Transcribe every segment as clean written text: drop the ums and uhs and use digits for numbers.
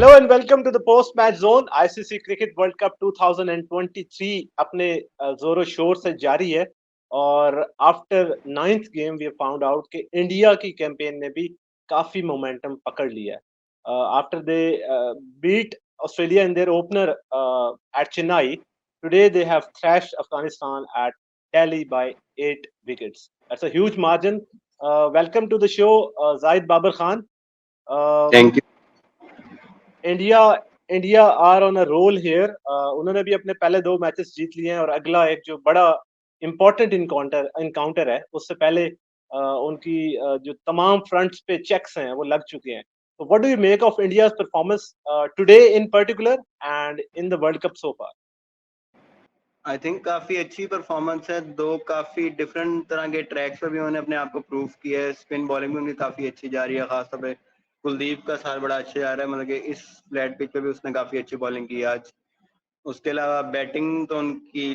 Hello and welcome to the post match zone. ICC cricket world cup 2023 अपने जोरों शोर से जारी है और after ninth game we found out कि इंडिया की कैंपेन ने भी काफी मोमेंटम पकड़ लिया है after they beat Australia in their opener at Chennai. Today they have thrashed Afghanistan at Delhi by 8 wickets. That's a huge margin. Welcome to the show Zahid Babar Khan. Thank you. India India are on a roll here. उन्होंने भी अपने पहले 2 matches जीत लिए हैं और अगला एक जो बड़ा इंपॉर्टेंट इनकाउंटर है उससे पहले उनकी जो तमाम फ्रंट्स पे चेक्स हैं वो लग चुके हैं। तो what do you make of India's performance today in particular and in the world cup so far? I think काफी अच्छी परफॉर्मेंस है। दो काफी डिफरेंट तरह के ट्रैक्स पे भी उन्होंने अपने आप को प्रूव किया है। स्पिन बॉलिंग भी उनकी काफी अच्छी जा रही है, खासतौर पे कुलदीप का साथ बड़ा अच्छा जा रहा है। मतलब कि इस फ्लैट पिच पे भी उसने काफी अच्छी बॉलिंग की आज। उसके अलावा बैटिंग तो उनकी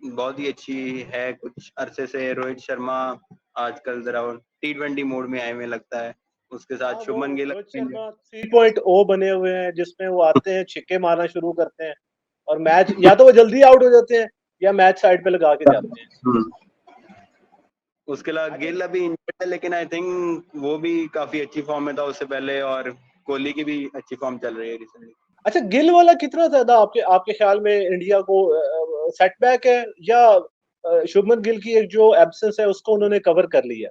बहुत ही अच्छी है। कुछ अरसे से रोहित शर्मा आजकल जरा T20 मोड में आए हुए लगता है। उसके हाँ, साथ वो शुभमन गिल रोहित शर्मा 3.0 बने हुए हैं जिसमें वो आते हैं, छिक्के मारना शुरू करते हैं और मैच या तो वो जल्दी आउट हो जाते हैं या मैच साइड पे लगा के जाते हैं। उसके अलावा अच्छा। गिल अभी इंजर्ड है, लेकिन आई थिंक वो भी काफी अच्छी फॉर्म में था उससे पहले। और कोहली की भी अच्छी फॉर्म चल रही है रिसेंटली। अच्छा, गिल वाला कितना ज्यादा आपके आपके ख्याल में इंडिया को सेटबैक है या शुभमन गिल की एक जो एब्सेंस है उसको उन्होंने कवर कर लिया?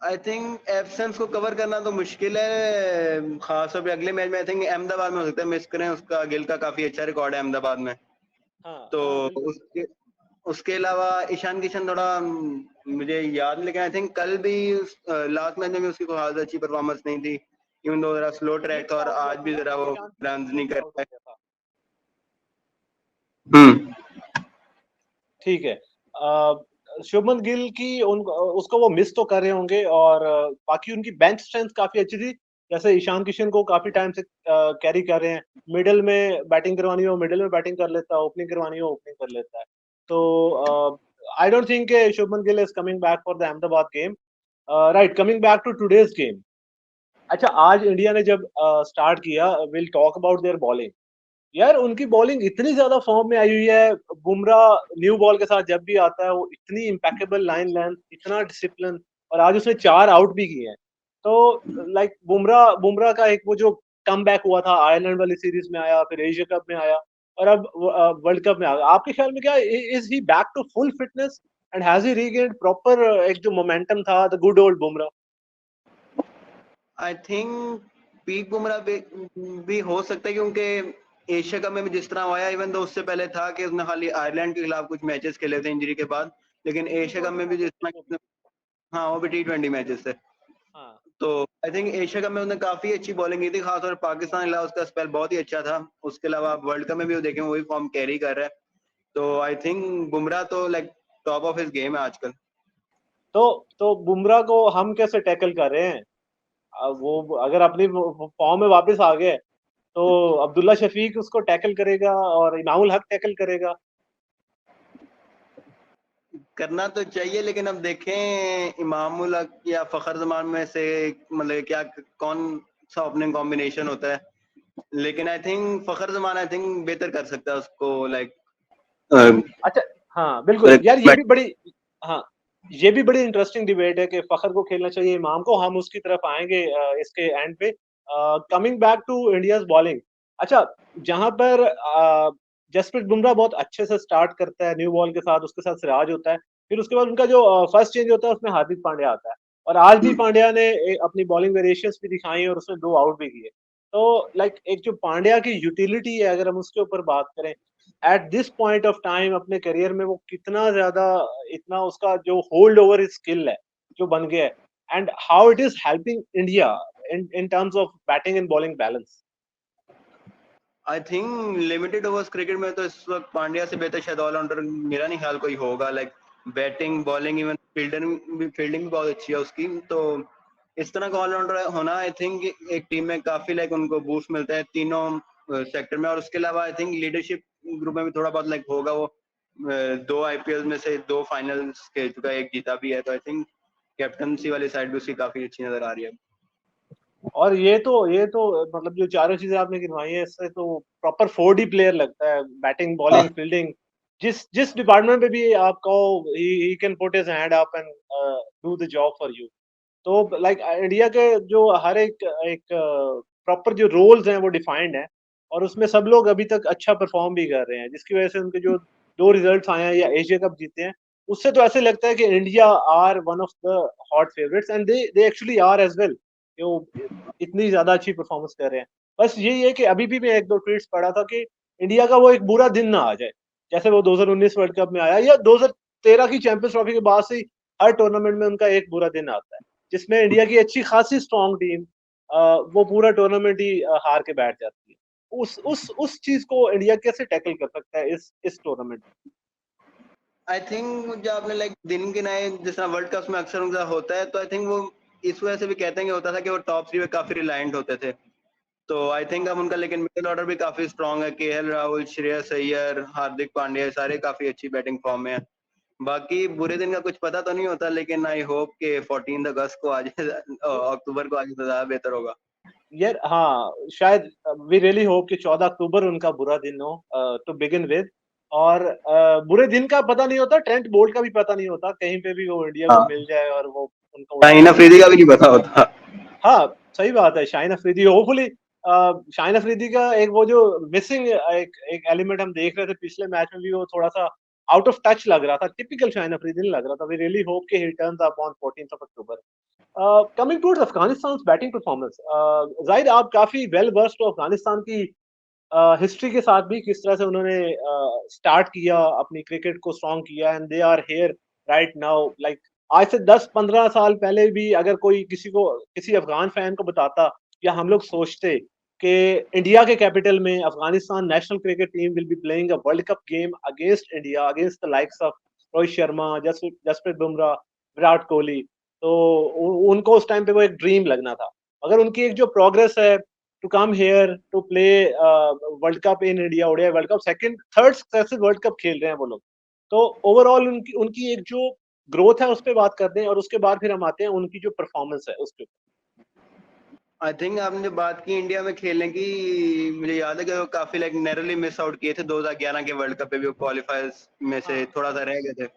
आई थिंक एब्सेंस को कवर करना तो मुश्किल है, खासतौर पे अगले मैच में। आई थिंक अहमदाबाद में हो सकता है मिस करें। उसका गिल का काफी अच्छा रिकॉर्ड है अहमदाबाद में। हाँ तो हाँ, बिल्कुल। उसके उसके अलावा ईशान किशन थोड़ा मुझे याद नहीं, लेकिन आई थिंक कल भी लास्ट मैच में भी उसकी कोई खास अच्छी परफॉर्मेंस नहीं थी। इवन दो जरा स्लो ट्रैक था और आउट हुआ आज था भी ना, जरा वो ईशान रन किशन नहीं मिस कर आउट हो पाए। गया था। हम्म। ठीक है। शुभमन गिल की उसको वो मिस तो कर रहे होंगे और बाकी उनकी बेंच स्ट्रेंथ काफी अच्छी थी। जैसे ईशान किशन को काफी टाइम से कैरी कर रहे हैं। मिडिल में बैटिंग करवानी हो मिडिल में बैटिंग कर लेता है, ओपनिंग करवानी हो ओपनिंग कर लेता है। तो I don't think Shubman Gill is coming back for the Ahmedabad game. Right, coming back to today's game. अच्छा, आज इंडिया ने जब स्टार्ट किया, will talk about their bowling. यार उनकी बॉलिंग इतनी ज्यादा फॉर्म में आई हुई है। बुमराह न्यू बॉल के साथ जब भी आता है वो इतनी इम्पेकेबल लाइन लेंथ, इतना डिसिप्लिन, और आज उसने 4 आउट भी किए हैं। तो लाइक बुमराह का एक वो जो कम बैक हुआ था, आयरलैंड वाली सीरीज में आया, फिर एशिया कप में आया और अब वर्ल्ड कप में आ गया। आपके ख्याल में क्या is he back to full fitness and has he regained proper एक जो मोमेंटम था, the good old Bumrah? I think peak Bumrah भी हो सकता है, क्योंकि एशिया कप में भी जिस तरह वो आया, इवन तो उससे पहले था कि उसने खाली आयरलैंड के खिलाफ कुछ मैचेस खेले थे इंजरी के बाद। लेकिन एशिया कप T20 में भी जिस मैचेस थे वो भी। तरह, हाँ वो भी T20 मैचेस थे। हाँ। तो आई थिंक एशिया कप में उसने काफी अच्छी बॉलिंग की थी, खासतौर पर पाकिस्तान के खिलाफ उसका स्पेल बहुत ही अच्छा था। उसके अलावा वर्ल्ड कप में भी वो देखें वही फॉर्म कैरी कर रहा है। तो आई थिंक बुमराह तो टॉप ऑफ हिज गेम है आजकल। तो बुमराह को हम कैसे टैकल कर रहे हैं? वो अगर अपनी फॉर्म में वापस आ गए तो अब्दुल्ला शफीक उसको टैकल करेगा और इमामुल हक टैकल करेगा। करना तो चाहिए, लेकिन अब देखें इमामुल हक या फखर जमान में से मतलब क्या कौन सा ओपनिंग कॉम्बिनेशन होता है। लेकिन I think Fakhar Zaman I think बेहतर कर सकता है उसको अच्छा। हाँ बिल्कुल यार, ये भी बड़ी, हाँ, ये भी बड़ी इंटरेस्टिंग डिबेट है कि फखर को खेलना चाहिए इमाम को। हम उसकी तरफ आएंगे इसके एंड पे। Coming back to India's bowling. अच्छा, जहां पर जसप्रीत बुमराह बहुत अच्छे से स्टार्ट करता है न्यू बॉल के साथ, उसके साथ सिराज होता है, फिर उसके बाद उनका जो फर्स्ट चेंज होता है उसमें हार्दिक पांड्या आता है और आज भी पांड्या ने अपनी बॉलिंग वेरिएशंस भी दिखाई और उसने 2 आउट भी किए। तो लाइक एक जो पांड्या की यूटिलिटी है, अगर हम उसके ऊपर बात करें at this point of time अपने करियर में, वो कितना ज्यादा, इतना उसका जो होल्ड ओवर स्किल है जो बन गया है, and how it is helping India in terms of batting and bowling balance. I think limited overs cricket में तो इस वक्त पांड्या से बेहतर शायद ऑलराउंडर मेरा नहीं ख्याल कोई होगा। बैटिंग बॉलिंग इवन फील्डिंग भी बहुत अच्छी है उसकी। तो इस तरह का ऑलराउंडर होना आई थिंक एक टीम में काफी उनको बूस्ट मिलता है तीनों सेक्टर में। और उसके अलावा आई थिंक लीडरशिप ग्रुप में भी थोड़ा बहुत होगा। वो 2 IPL में से 2 फाइनल्स खेल चुका है, एक जीता भी है। तो आई थिंक कैप्टनसी वाली साइड भी उसकी काफी अच्छी नजर आ रही है। और ये तो मतलब जो चारों चीजें आपने गिनवाई है, इससे तो प्रॉपर 4D प्लेयर लगता है, बैटिंग हाँ, बॉलिंग फील्डिंग, जिस जिस डिपार्टमेंट में भी आप कहो he can put his hand up and do the job for you. तो लाइक इंडिया के जो हर एक एक प्रॉपर जो रोल्स हैं वो डिफाइंड हैं, और उसमें सब लोग अभी तक अच्छा परफॉर्म भी कर रहे हैं, जिसकी वजह से उनके जो 2 रिजल्ट्स आए हैं या एशिया कप जीते हैं, उससे तो ऐसे लगता है कि India are one of the hot favourites, and they actually are as well. वो इतनी ज्यादा अच्छी परफॉर्मेंस कर रहे हैं। बस यही है कि अभी भी मैं एक दो ट्वीट्स पढ़ा था कि इंडिया का वो एक बुरा दिन ना आ जाए, जैसे वो 2019 वर्ल्ड कप में आया, या 2013 की चैंपियंस ट्रॉफी के बाद से ही हर टूर्नामेंट में उनका एक बुरा दिन आता है, जिसमें इंडिया की अच्छी खासी स्ट्रॉन्ग टीम वो पूरा टूर्नामेंट ही हार के बैठ जाती है। उस चीज को इंडिया कैसे टैकल कर सकता है इस टूर्नामेंट में? आई थिंक जो आपने लाइक दिन गिनाए जिस तरह वर्ल्ड कप में अक्सर उनका होता है, तो आई थिंक वो इस वजह से भी कहते हैं कि होता था कि वो टॉप 3 पे काफी रिलायंट होते थे। तो आई थिंक अब उनका लेकिन मिडिल ऑर्डर भी काफी स्ट्रांग है। केएल राहुल, श्रेयस अय्यर, हार्दिक पांड्या सारे काफी अच्छी बैटिंग फॉर्म में है। बाकी बुरे दिन का कुछ पता तो नहीं होता, लेकिन आई होप कि 14 अगस्त को आज अक्टूबर को आज तो ज्यादा बेहतर होगा। यार हाँ, शायद वी रियली होप कि 14 अक्टूबर उनका बुरा दिन हो टू बिगिन विद। और बुरे दिन का पता नहीं होता, ट्रेंट बोल्ट का भी पता नहीं होता, कहीं पे भी वो इंडिया को हाँ, मिल जाए और वो उनका उड़ा शाहीन दे। अफरीदी का भी नहीं पता होता। हाँ, सही बात है, शाहीन अफरीदी होपफुली। शाहीन अफरीदी का एक वो जो मिसिंग एक एक एलिमेंट हम देख रहे थे पिछले मैच में भी, वो थोड़ा सा आउट ऑफ टच लग रहा था, टिपिकल शाहीन अफरीदी नहीं लग रहा था। वी रियली होप कि ही turns up on 14th of October. Coming towards Afghanistan batting performance, Zahid आप काफी वेल वर्स्ड हो अफगानिस्तान की हिस्ट्री के साथ भी, किस तरह से उन्होंने स्टार्ट किया अपनी क्रिकेट को स्ट्रॉन्ग किया, and they are here right now. Like आज से 10-15 साल पहले भी अगर कोई किसी अफगान फैन को बताता, या हम लोग सोचते कि इंडिया के कैपिटल में Afghanistan national cricket team will be playing a world cup game against India, against the likes of Rohit Sharma, Jasprit Bumrah, Virat Kohli, तो उनको उस टाइम पे वो एक ड्रीम लगना था। अगर उनकी एक जो प्रोग्रेस है to come here to play world cup in India, ODI world cup, second third successive world cup खेल रहे हैं वो लोग, तो ओवरऑल उनकी उनकी एक जो ग्रोथ है उस पर बात करते हैं, और उसके बाद फिर हम आते हैं उनकी जो परफॉर्मेंस है उसके ऊपर। आई थिंक आपने जो बात की इंडिया में खेलने की, मुझे याद है कि वो काफी लाइक नैरोली मिस आउट किए थे 2011 के वर्ल्ड कप पे भी, वो क्वालिफायर्स में से हाँ, थोड़ा सा रह गए थे।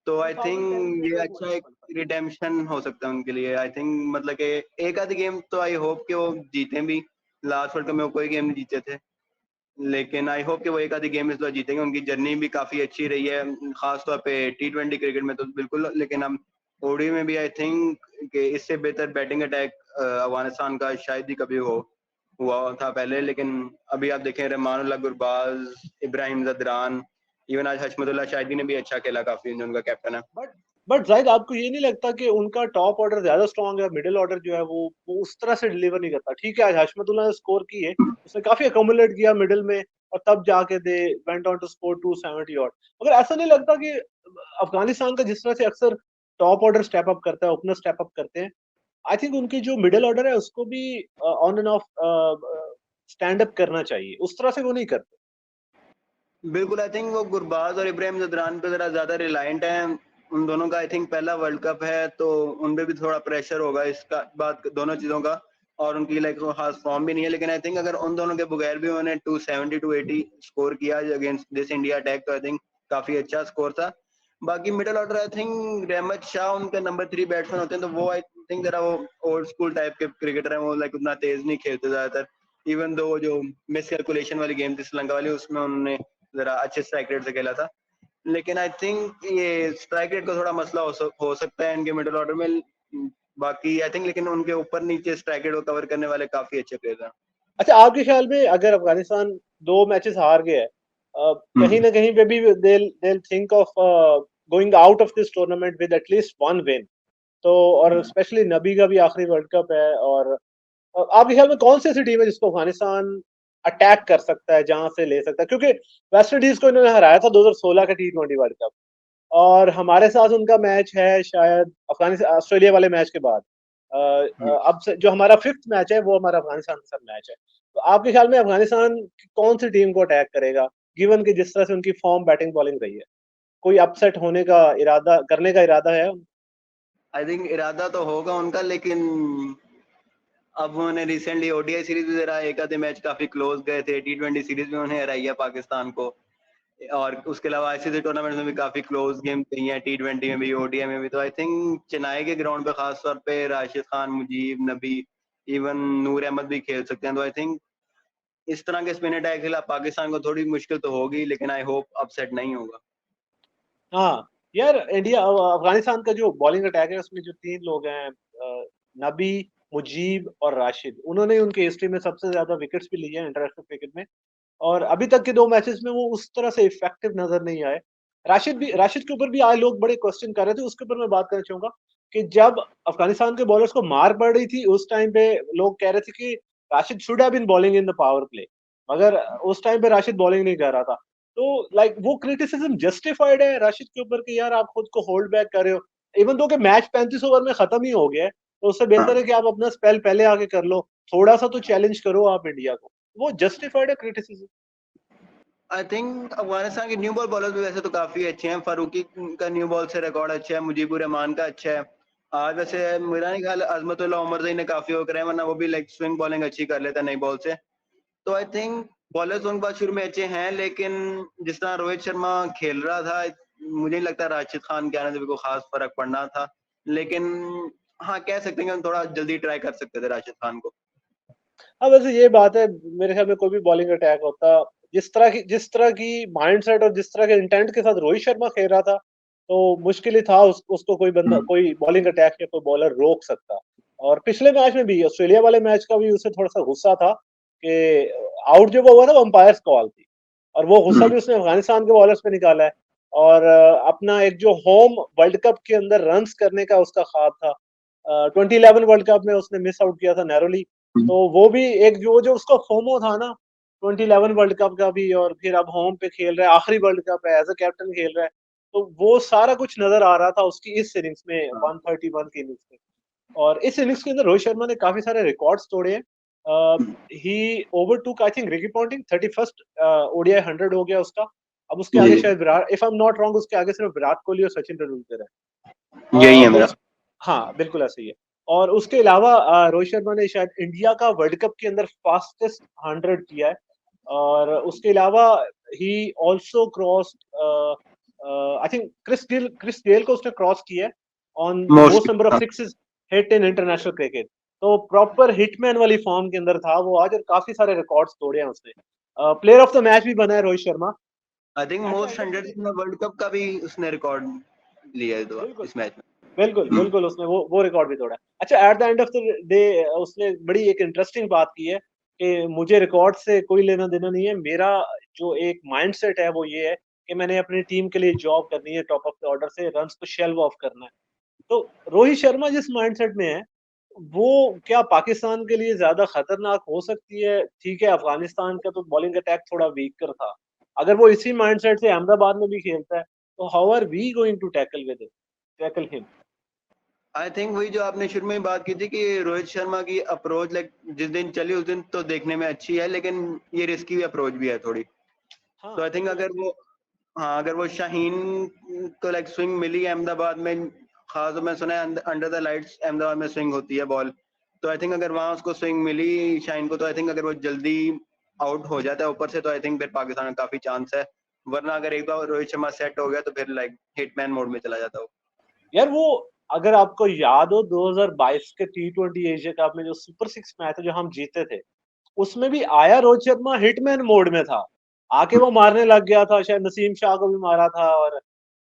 तो आई 2010 थिंक में ये वो हुआ अच्छा था एक क्वालिफाई। रिडेम्पशन हो सकता है उनके लिए। आई थिंक मतलब कि एक आधी गेम तो आई होप कि वो जीते भी। लास्ट वर्ल्ड कप में वो कोई गेम नहीं जीते थे, लेकिन आई होप कि वो एक आधी गेम इस बार जीतेंगे। उनकी जर्नी भी काफी अच्छी रही है, खासतौर पे T20 क्रिकेट में तो बिल्कुल, लेकिन हम ओडी में भी आई थिंक कि इससे बेहतर बैटिंग अटैक अफगानिस्तान का शायद ही कभी हुआ था पहले। लेकिन अभी आप देखें, रहमानुल्लाह गुरबाज, इब्राहिम जदरान, इवन आज हशमतुल्लाह शाहिदी ने भी अच्छा खेला काफी, जो उनका कैप्टन है। बट बट जाहिद आपको ये नहीं लगता कि उनका टॉप ऑर्डर ज्यादा स्ट्रांग है, मिडिल ऑर्डर जो है वो उस तरह से डिलीवर नहीं करता? ठीक है, आज हशमतुल्लाह ने स्कोर की है, उसने काफी अकोमुलेट किया मिडिल में, और तब जाके they went on to score 270 और। मगर ऐसा नहीं लगता कि अफगानिस्तान का जिस तरह से अक्सर टॉप ऑर्डर स्टेप अप करता है, ओपनर स्टेप अप करते हैं, आई थिंक उनकी जो मिडिल ऑर्डर है उसको भी on end of stand up करना चाहिए, उस तरह से वो नहीं करते। बिल्कुल, आई थिंक वो गुरबाज और इब्राहिम जदरान पे जरा ज्यादा रिलायंट है। उन दोनों का आई थिंक पहला वर्ल्ड कप है, तो उन पे भी थोड़ा प्रेशर होगा इसका, बात दोनों चीजों का। और उनकी लाइक खास फॉर्म भी नहीं है, लेकिन आई थिंक अगर उन दोनों के बगैर भी उन्होंने 270 280 स्कोर किया अगेंस्ट दिस इंडिया अटैक, तो आई थिंक काफी अच्छा स्कोर था। बाकी middle order I think Rahmat Shah उनके नंबर 3 बैट्समैन होते हैं, तो वो आई थिंक जरा वो ओल्ड स्कूल टाइप के क्रिकेटर हैं। वो लाइक उतना तेज नहीं खेलते ज्यादातर। इवन दो जो मिस कैलकुलेशन वाली गेम थी श्रीलंका वाली, उसमें उन्होंने जरा अच्छे स्ट्राइक रेट से खेला था। लेकिन आई थिंक ये स्ट्राइक रेट का थोड़ा मसला हो सकता है इनके मिडिल ऑर्डर में। बाकी आई थिंक लेकिन उनके ऊपर नीचे स्ट्राइक रेट को कवर करने वाले काफी अच्छे प्लेयर हैं। अच्छा, आपके ख्याल में अगर अफगानिस्तान 2 मैचेस हार गया है, कहीं ना कहीं पे भी they'll think of going out of this tournament with at least one win, तो और स्पेशली नबी का भी आखिरी वर्ल्ड कप है, और आपके ख्याल में कौन सी ऐसी टीम है जिसको अफगानिस्तान अटैक कर सकता है, जहां से ले सकता है? क्योंकि वेस्ट इंडीज को इन्होंने हराया था 2016 का T20 वर्ल्ड कप, और हमारे साथ उनका मैच है शायद अफगानिस्तान ऑस्ट्रेलिया वाले मैच के बाद। अब से जो हमारा 5th मैच है वो हमारा अफगानिस्तान के साथ मैच है। तो आपके ख्याल में अफगानिस्तान कौन सी टीम को अटैक करेगा, गिवन कि जिस तरह से उनकी फॉर्म बैटिंग बॉलिंग रही है? कोई अपसेट होने का इरादा करने का इरादा है? आई थिंक इरादा तो होगा उनका, लेकिन अब उन्होंने रिसेंटली ओडीआई सीरीज भी हराया, एक आधे मैच काफी क्लोज गए थे, टी20 सीरीज में उन्हें हराई है पाकिस्तान को, और उसके अलावा आईसीसी टूर्नामेंट में भी काफी क्लोज गेम गई हैं, टी20 में भी, ओडीआई में भी। तो आई थिंक चेन्नई के ग्राउंड पे खास तौर पे राशिद खान, मुजीब, नबी, इवन नूर अहमद भी खेल सकते हैं। तो आई थिंक इस तरह के स्पिन अटैक के खिलाफ पाकिस्तान को थोड़ी मुश्किल तो होगी, लेकिन आई होप अपसेट नहीं होगा। हाँ यार, इंडिया अफगानिस्तान का जो बॉलिंग अटैक है उसमें जो तीन लोग हैं, नबी, मुजीब और राशिद, उन्होंने उनके हिस्ट्री में सबसे ज्यादा विकेट्स भी लिए हैं इंटरनेशनल क्रिकेट में। और अभी तक के दो मैचेस में वो उस तरह से इफेक्टिव नजर नहीं आए। राशिद के ऊपर भी आज लोग बड़े क्वेश्चन कर रहे थे, उसके ऊपर मैं बात करना चाहूंगा कि जब अफगानिस्तान के बॉलर्स को मार पड़ रही थी उस टाइम पे लोग कह रहे थे कि Rashid should have been bowling in the power play, मगर उस टाइम पे राशिद बॉलिंग नहीं कर रहा था। तो लाइक वो क्रिटिसिज्म जस्टिफाइड है राशिद के ऊपर कि यार आप खुद को होल्ड बैक कर रहे हो, इवन दो कि मैच 35 ओवर में खत्म ही हो गया है, तो उससे बेहतर है कि आप अपना स्पेल पहले आके कर लो, थोड़ा सा तो चैलेंज करो आप इंडिया को। वो जस्टिफाइड है क्रिटिसिज्म। आई थिंक अफगानिस्तान के न्यू बॉल बॉलर्स भी वैसे तो काफी अच्छे हैं। फारूकी का न्यू बॉल से रिकॉर्ड अच्छा है, मुजीबुर रहमान का अच्छा है। आज वैसे मेरा नहीं ख्याल अजमतुल्लाह उमरज़ई ने काफी वो कराया, वरना वो भी लाइक स्विंग बॉलिंग अच्छी कर लेता है नई बॉल से। तो आई थिंक बॉलर्स उनके पास शुरू में अच्छे हैं, लेकिन जिस तरह रोहित शर्मा खेल रहा था, मुझे नहीं लगता राशिद खान के आने से भी कोई खास फर्क पड़ना था। लेकिन हाँ, कह सकते हैं कि हम थोड़ा जल्दी ट्राई कर सकते थे राशिद खान को। हाँ वैसे ये बात है, मेरे ख्याल में कोई भी बॉलिंग अटैक होता, जिस तरह की माइंडसेट और जिस तरह के इंटेंट के साथ रोहित शर्मा खेल रहा था, तो मुश्किल ही था उसको कोई बंदा, कोई बॉलिंग अटैक या कोई बॉलर रोक सकता। और पिछले मैच में भी, ऑस्ट्रेलिया वाले मैच का भी उसे थोड़ा सा गुस्सा था कि आउट जो वो हुआ था वो अंपायर्स कॉल थी, और वो गुस्सा भी उसने अफगानिस्तान के बॉलर्स पे निकाला है। और अपना एक जो होम वर्ल्ड कप के अंदर रन्स करने का उसका ख्वाब था, 2011 वर्ल्ड कप में उसने मिस आउट किया था नैरोली, तो वो भी एक जो जो उसका फोमो था ना, 2011 वर्ल्ड कप का भी, और फिर अब होम पे खेल रहा है, आखिरी वर्ल्ड कप है, एज अ कैप्टन खेल रहा है, तो वो सारा कुछ नजर आ रहा था उसकी इस इनिंग्स में, 131 की इनिंग्स में। और इस इनिंग्स के अंदर रोहित शर्मा ने काफी सारे रिकॉर्ड्स तोड़े हैं। He overtook I think Ricky Ponting, 31st ODI 100 हो गया उसका। अब उसके आगे जी, शायद Virat, if I am not wrong, उसके आगे सिर्फ विराट कोहली और सचिन तेंदुलकर है। यही है मेरा। उस हाँ बिल्कुल ऐसा ही है। और उसके अलावा रोहित शर्मा ने शायद इंडिया का वर्ल्ड कप के अंदर फास्टेस्ट 100 किया है। और उसके अलावा he also cross, I think Chris Gayle को उसने क्रॉस किया है on the most. Most number of sixes hit in international cricket. तो प्रॉपर हिटमैन वाली फॉर्म के अंदर था वो आज, और काफी सारे रिकॉर्ड्स तोड़े हैं उसने। प्लेयर ऑफ द मैच भी बना है Rohit Sharma. I think at the most end of the 100 day, world cup का भी उसने रिकॉर्ड लिया है बिल्कुल इस मैच में। बिल्कुल हम्म। बिल्कुल उसने वो रिकॉर्ड भी तोड़ा है। अच्छा, at the end of the day उसने बड़ी एक इंटरेस्टिंग बात की है कि मुझे रिकॉर्ड से कोई लेना देना नहीं है, मेरा जो एक माइंडसेट है वो ये है कि मैंने अपनी टीम के लिए जॉब करनी है, टॉप ऑफ द ऑर्डर से रन्स को शेल्व ऑफ करना है। तो रोहित शर्मा जिस माइंडसेट में है, वो क्या पाकिस्तान के लिए ज्यादा खतरनाक हो सकती है? ठीक है, अफगानिस्तान का तो बॉलिंग अटैक थोड़ा वीकर था, अगर वो इसी माइंडसेट से अहमदाबाद में भी खेलता है, तो how are we going to tackle him? I think वही जो आपने शुरू में ही बात की थी कि रोहित शर्मा की अप्रोच लाइक जिस दिन चली उस दिन तो देखने में अच्छी है, लेकिन ये रिस्की भी अप्रोच भी है थोड़ी। हाँ तो आई थिंक बिल्कुल अगर ऐसे ही वो, हाँ, अगर वो शाहीन को लाइक स्विंग मिली है अहमदाबाद में, खास मैं सुना है अंडर द लाइट्स अहमदाबाद में स्विंग होती है बॉल। तो आई थिंक अगर वहां उसको स्विंग मिली शाहीन को, तो आई थिंक अगर वो जल्दी आउट हो जाता है ऊपर से, तो आई थिंक फिर पाकिस्तान में काफी चांस है। वरना अगर एक बार रोहित शर्मा सेट हो गया तो फिर लाइक हिटमैन मोड में चला जाता है वो। यार, वो अगर आपको याद हो 2022 के T20 एशिया कप में जो सुपर सिक्स मैच है जो हम जीते थे, उसमें भी आया रोहित शर्मा हिटमैन मोड में था, आके वो मारने लग गया था, शायद नसीम शाह को भी मारा था। और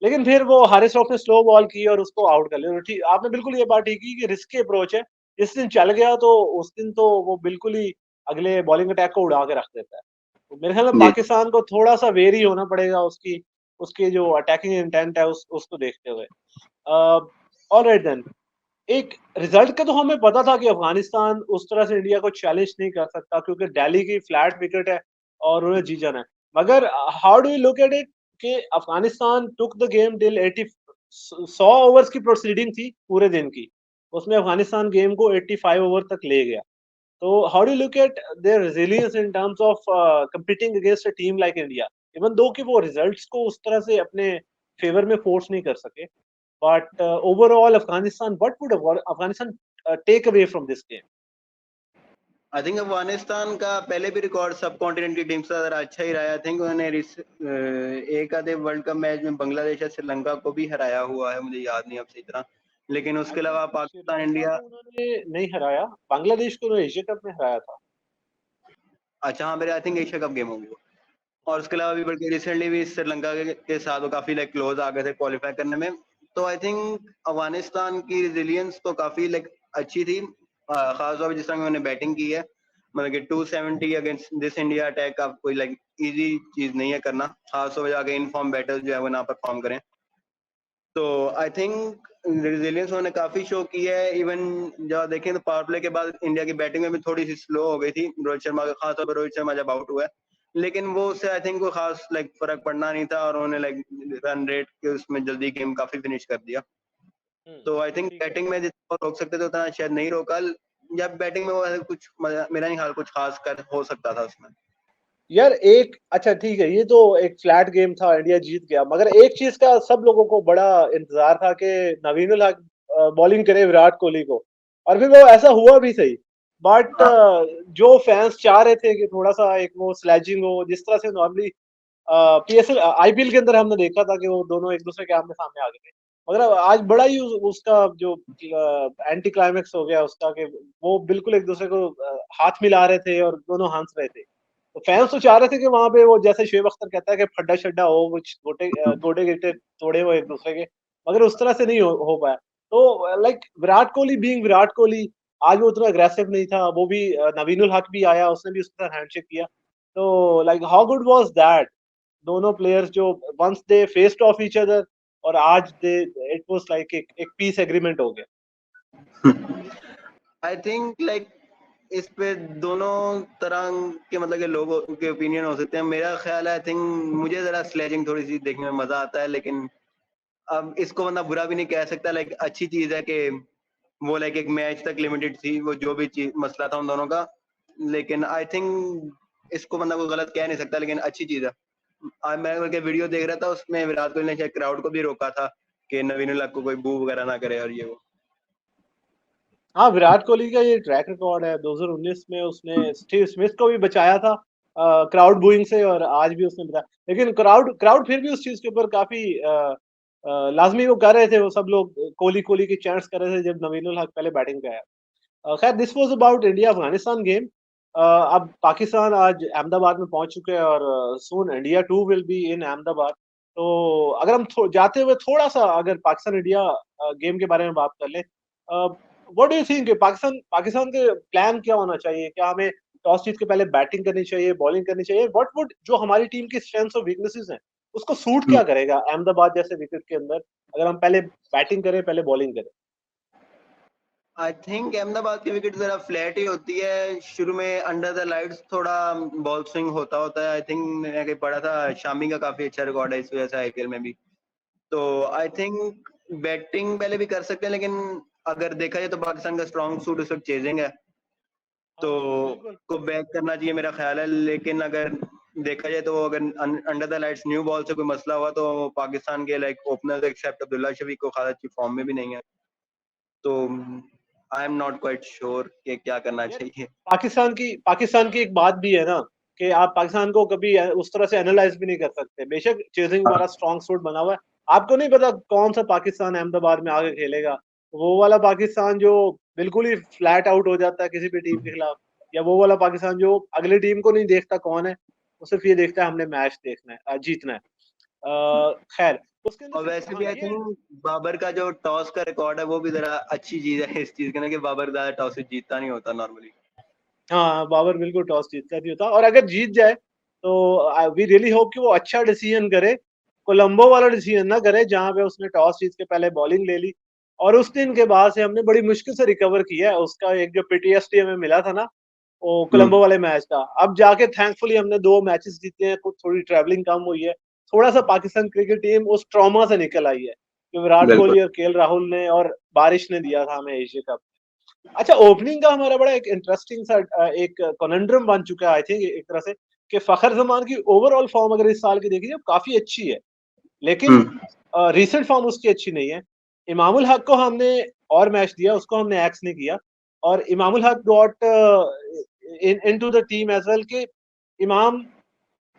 लेकिन फिर वो हारिस रऊफ ने स्लो बॉल की और उसको आउट कर लिया। तो ठीक, आपने बिल्कुल ये बात ठीक की कि रिस्की अप्रोच है, जिस दिन चल गया तो उस दिन तो वो बिल्कुल ही अगले बॉलिंग अटैक को उड़ा के रख देता है। तो मेरे ख्याल में जी। पाकिस्तान को थोड़ा सा वेरी होना पड़ेगा उसकी, उसकी जो अटैकिंग इंटेंट है उसको देखते हुए। ऑलराइट देन, एक रिजल्ट का तो हमें पता था कि अफगानिस्तान उस तरह से इंडिया को चैलेंज नहीं कर सकता, क्योंकि दिल्ली की फ्लैट विकेट है और उन्हें जी जाना है। मगर how do you look at it कि Afghanistan took the game till 80, 100 overs की प्रोसीडिंग थी पूरे दिन की, उसमें अफगानिस्तान गेम को 85 ओवर तक ले गया। तो how do look at there resilience in terms of competing against a team like India, even though कि वो रिजल्ट्स को उस तरह से अपने फेवर में फोर्स नहीं कर सके, but overall, Afghanistan, what would Afghanistan take away from this game? I think Afghanistan का पहले भी रिकॉर्ड सब कॉन्टिनेंट की टीम से ज़रा अच्छा ही रहा है। आई थिंक उन्होंने एक आधे वर्ल्ड कप मैच में बांग्लादेश या श्रीलंका को भी हराया हुआ है, मुझे याद नहीं अब सही तरह, लेकिन आई उसके थिंक अलावा पाकिस्तान, श्रीलंका इंडिया। को उन्होंने नहीं हराया, बांग्लादेश को उन्होंने एशिया कप में हराया था। अच्छा हाँ, मेरे I think Asia cup game होगी वो। और उसके अलावा भी बल्कि रिसेंटली भी श्रीलंका के साथ वो काफी लाइक क्लोज आ गए थे क्वालिफाई करने में। तो आई थिंक अफगानिस्तान की रिजिलियंस तो काफी लाइक अच्छी थी, खासतौर पर जिस तरह उन्होंने बैटिंग की है। मतलब कि 270 अगेंस्ट दिस इंडिया अटैक आप कोई लाइक इजी चीज नहीं है करना, खासतौर पर जाके इनफॉर्म बैटर्स जो है वो ना परफॉर्म करें। तो आई थिंक रिजिलियंस उन्होंने काफी शो की है। इवन जब देखें तो पावर प्ले के बाद इंडिया की बैटिंग में भी थोड़ी सी स्लो हो गई थी रोहित शर्मा का, खासतौर पर रोहित शर्मा जब आउट हुआ है, लेकिन वो उससे आई थिंक कोई खास लाइक फर्क पड़ना नहीं था और उन्होंने लाइक रन रेट के उसमें जल्दी गेम काफी फिनिश कर दिया। तो आई थिंक ठीक है। बैटिंग में जितना रोक सकते थे उतना शायद नहीं रोका। जब बैटिंग में वो ऐसे कुछ मेरा नहीं ख्याल कुछ खास कर हो सकता था उसमें। यार एक अच्छा ठीक है, ये तो एक फ्लैट गेम था, इंडिया जीत गया, मगर एक चीज का सब लोगों को बड़ा इंतजार था कि नवीन उल हक बॉलिंग करे विराट कोहली को, और फिर वो ऐसा हुआ भी सही। बट हाँ। जो फैंस चाह रहे थे कि थोड़ा सा एक वो स्लेजिंग हो, जिस तरह से नॉर्मली पीएसएल आईपीएल के अंदर हमने देखा था कि वो दोनों एक दूसरे के आमने सामने आ गए थे, मगर अब आज बड़ा ही उसका जो एंटी क्लाइमेक्स हो गया उसका, कि वो बिल्कुल एक दूसरे को हाथ मिला रहे थे और दोनों हंस रहे थे। तो फैंस तो चाह रहे थे कि वहां पे वो जैसे शुएब अख्तर कहता है कि फड्डा शड्डा हो, कुछ गोटे गिटे तोड़े हो एक दूसरे के, मगर उस तरह से नहीं हो पाया। तो लाइक विराट कोहली बीइंग विराट कोहली, आज वो उतना अग्रेसिव नहीं था। वो भी नवीन उल हक भी आया, उसने भी उसके साथ हैंडशेक किया। तो like how good was that, दोनों प्लेयर्स जो once they faced off each other, और आज दे इट वाज लाइक एक पीस एग्रीमेंट हो गया। आई थिंक लाइक इस पे दोनों तरह के मतलब के लोगों के ओपिनियन हो सकते हैं। मेरा ख्याल है आई थिंक मुझे जरा स्लेजिंग थोड़ी सी देखने में मजा आता है, लेकिन अब इसको बंदा बुरा भी नहीं कह सकता। लाइक अच्छी चीज है कि वो लाइक एक मैच तक लिमिटेड थी वो जो भी चीज मसला था उन दोनों का, लेकिन आई थिंक इसको बंदा कोई गलत कह नहीं सकता, लेकिन अच्छी चीज है। आज मैं उनके वीडियो देख रहा था, उसमें विराट कोहली ने शायद क्राउड को भी रोका था कि नवीन उल हक को कोई बू वगैरह ना करे और ये वो। हाँ, विराट कोहली का ये ट्रैक रिकॉर्ड है, 2019 में उसने स्टीव स्मिथ को भी बचाया था क्राउड बूइंग से, और आज भी उसने बचाया। लेकिन क्राउड क्राउड फिर भी उस चीज के ऊपर काफी लाजमी वो कर रहे थे, वो सब लोग कोहली कोहली के चैंट्स कर रहे थे जब नवीन उल हक पहले बैटिंग पे आया। खैर, this was about India Afghanistan game. अब पाकिस्तान आज अहमदाबाद में पहुंच चुके हैं, और soon India too will be in Ahmedabad. तो अगर हम जाते हुए थोड़ा सा अगर पाकिस्तान इंडिया गेम के बारे में बात कर ले, what do you think, Pakistan Pakistan के प्लान क्या होना चाहिए? क्या हमें टॉस जीत के पहले बैटिंग करनी चाहिए, बॉलिंग करनी चाहिए? व्हाट वुड जो हमारी टीम की स्ट्रेंथ्स और वीकनेसेस हैं, उसको सूट क्या करेगा अहमदाबाद जैसे विकेट के अंदर, अगर हम पहले बैटिंग करें पहले बॉलिंग करें? आई थिंक अहमदाबाद की विकेट जरा फ्लैट ही होती है शुरू में, अंडर द लाइट्स थोड़ा बॉल स्विंग होता है। आई थिंक मैंने कहीं पढ़ा था शामी का काफी अच्छा रिकॉर्ड है इस वजह से आईपीएल में भी। तो आई थिंक बैटिंग पहले भी कर सकते हैं, लेकिन अगर देखा जाए तो पाकिस्तान का स्ट्रॉन्ग सूट उस वक्त चेजिंग है, तो हाँ, बिल्कुल। को बैक करना चाहिए मेरा ख्याल है। लेकिन अगर देखा जाए तो अगर under the lights new ball से कोई मसला हुआ तो पाकिस्तान के like openers except Abdullah Shafique को खास अच्छी फॉर्म में भी नहीं है। तो I am not quite sure कि क्या करना यार, चाहिए। पाकिस्तान की एक बात भी है ना, कि आप पाकिस्तान को कभी उस तरह से एनालाइज भी नहीं कर सकते। बेशक चेजिंग हमारा स्ट्रॉन्ग सूट बना हुआ है, आपको नहीं पता कौन सा पाकिस्तान अहमदाबाद में आगे खेलेगा। वो वाला पाकिस्तान जो बिल्कुल ही फ्लैट आउट हो जाता है किसी भी टीम के खिलाफ, या वो वाला पाकिस्तान जो अगली टीम को नहीं देखता कौन है, वो सिर्फ ये देखता है हमने मैच देखना है, जीतना है। खैर, उसके अंदर और फिर वैसे भी हाँ आई ये थिंक बाबर का जो टॉस का रिकॉर्ड है वो भी जरा अच्छी चीज है इस चीज के ना, कि बाबर ज्यादा टॉस जीतता नहीं होता नॉर्मली। हाँ, बाबर बिल्कुल टॉस जीतता नहीं होता, और अगर जीत जाए तो वी रियली होप कि वो अच्छा डिसीजन करे, कोलंबो वाला डिसीजन ना करे जहां पे उसने टॉस जीत के पहले बॉलिंग ले ली। और उस दिन के बाद से हमने बड़ी मुश्किल से रिकवर किया है, उसका एक जो पीटीएसडी हमें मिला था ना, वो कोलंबो वाले मैच का, अब जाके थैंकफुली हमने 2 मैचेस जीते हैं, कुछ थोड़ी ट्रैवलिंग कम हुई है, थोड़ा सा पाकिस्तान क्रिकेट टीम उस ट्रॉमा से निकल आई है जो विराट बिल्कुल। कोहली और केएल राहुल ने और बारिश ने दिया था हमें एशिया कप। अच्छा, ओपनिंग का हमारा बड़ा एक इंटरेस्टिंग सा एक कॉन्undrum बन चुका है आई थिंक एक तरह से, कि फखर जमान की ओवरऑल फॉर्म अगर इस साल की देखी जाए काफी अच्छी है, लेकिन हम्म। रीसेंट फॉर्म उसकी अच्छी नहीं है। इमामुल हक को हमने और मैच दिया, उसको हमने एक्स नहीं किया, और Imamul Haq got into the team as well कि इमाम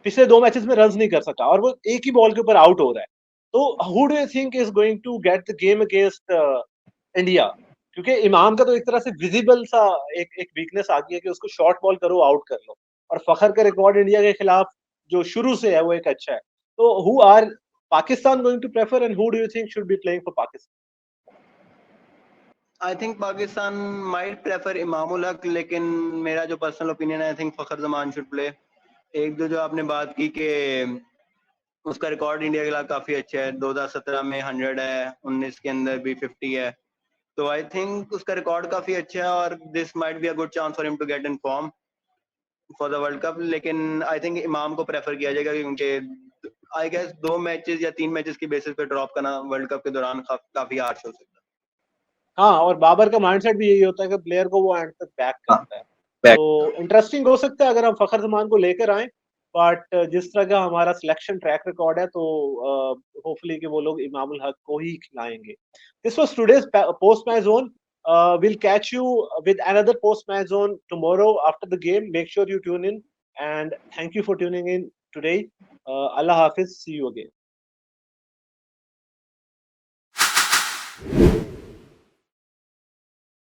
पिछले 2 मैचेस में रन्स नहीं कर सका और वो एक ही बॉल के ऊपर आउट हो रहा है। तो who do you think is going to get the game against India? क्योंकि इमाम का तो एक तरह से विजिबल सा एक वीकनेस आ गई है कि उसको शॉर्ट बॉल करो, आउट कर लो। और फखर का रिकॉर्ड इंडिया के खिलाफ जो शुरू से है वो एक अच्छा है। तो who are Pakistan going to prefer and who do you think should be playing for Pakistan? I think Pakistan might prefer Imamul Haq, लेकिन मेरा जो पर्सनल ओपिनियन है, I think Fakhar Zaman should play. एक दो जो आपने बात की कि उसका रिकॉर्ड इंडिया के खिलाफ काफी अच्छा है, 2017 में 100 है, 19 के अंदर भी 50 है, तो आई थिंक उसका रिकॉर्ड काफी अच्छा है और this might be a good chance for him to get in form for the world cup. लेकिन आई थिंक इमाम को प्रेफर किया जाएगा क्योंकि आई गेस 2 मैचेस या 3 मैचेस की बेसिस पे ड्रॉप करना वर्ल्ड कप के दौरान काफी हार्श हो सकता है। हाँ, और बाबर का माइंडसेट भी यही होता है कि प्लेयर को वो एंड तक बैक हाँ, करता है। तो इंटरेस्टिंग हो सकता है अगर हम फखर जमान को लेकर आए, बट जिस तरह का हमारा सिलेक्शन ट्रैक रिकॉर्ड है तो होपफुली कि वो लोग इमामुल हक को ही खिलाएंगे। This was today's post match zone. We'll catch you with another post match zone tomorrow after the game. Make sure you tune in and thank you for tuning in today. Allah Hafiz. See you again.